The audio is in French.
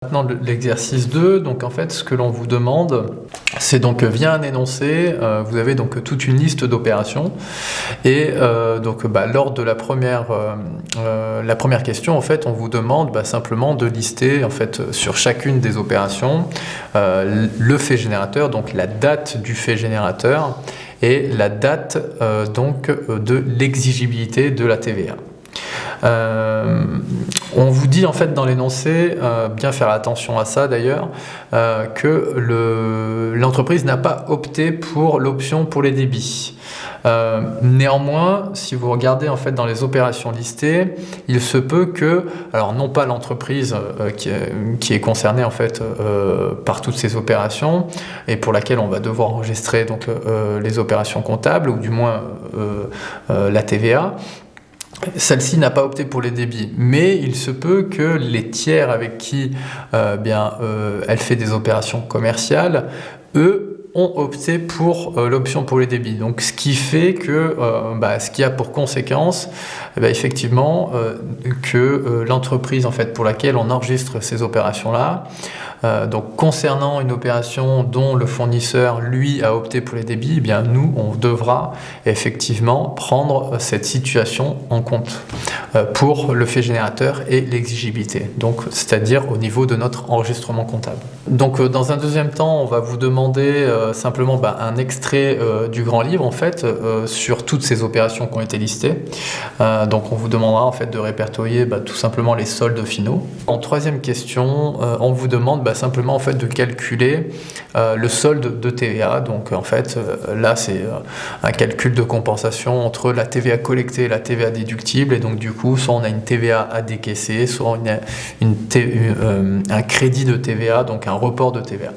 Maintenant l'exercice 2, donc en fait ce que l'on vous demande, c'est donc via un énoncé, vous avez donc toute une liste d'opérations et lors de la première question, en fait on vous demande simplement de lister en fait sur chacune des opérations le fait générateur, donc la date du fait générateur et la date de l'exigibilité de la TVA. On vous dit en fait dans l'énoncé, bien faire attention à ça d'ailleurs, que l'entreprise n'a pas opté pour l'option pour les débits. Néanmoins, si vous regardez en fait dans les opérations listées, il se peut que, alors non pas l'entreprise qui est concernée en fait par toutes ces opérations et pour laquelle on va devoir enregistrer donc les opérations comptables ou du moins la TVA. Celle-ci n'a pas opté pour les débits, mais il se peut que les tiers avec qui elle fait des opérations commerciales, eux, ont opté pour l'option pour les débits. Donc, ce qui fait que, ce qui a pour conséquence, effectivement, que l'entreprise en fait pour laquelle on enregistre ces opérations-là, donc concernant une opération dont le fournisseur lui a opté pour les débits, nous on devra effectivement prendre cette situation en compte pour le fait générateur et l'exigibilité, donc c'est-à-dire au niveau de notre enregistrement comptable. Donc dans un deuxième temps, on va vous demander simplement un extrait du grand livre en fait sur toutes ces opérations qui ont été listées. Donc on vous demandera en fait de répertorier tout simplement les soldes finaux. En troisième question, on vous demande simplement en fait de calculer le solde de TVA. Donc en fait là c'est un calcul de compensation entre la TVA collectée et la TVA déductible, et donc du coup soit on a une TVA à décaisser, soit on a un crédit de TVA, donc un report de TVA.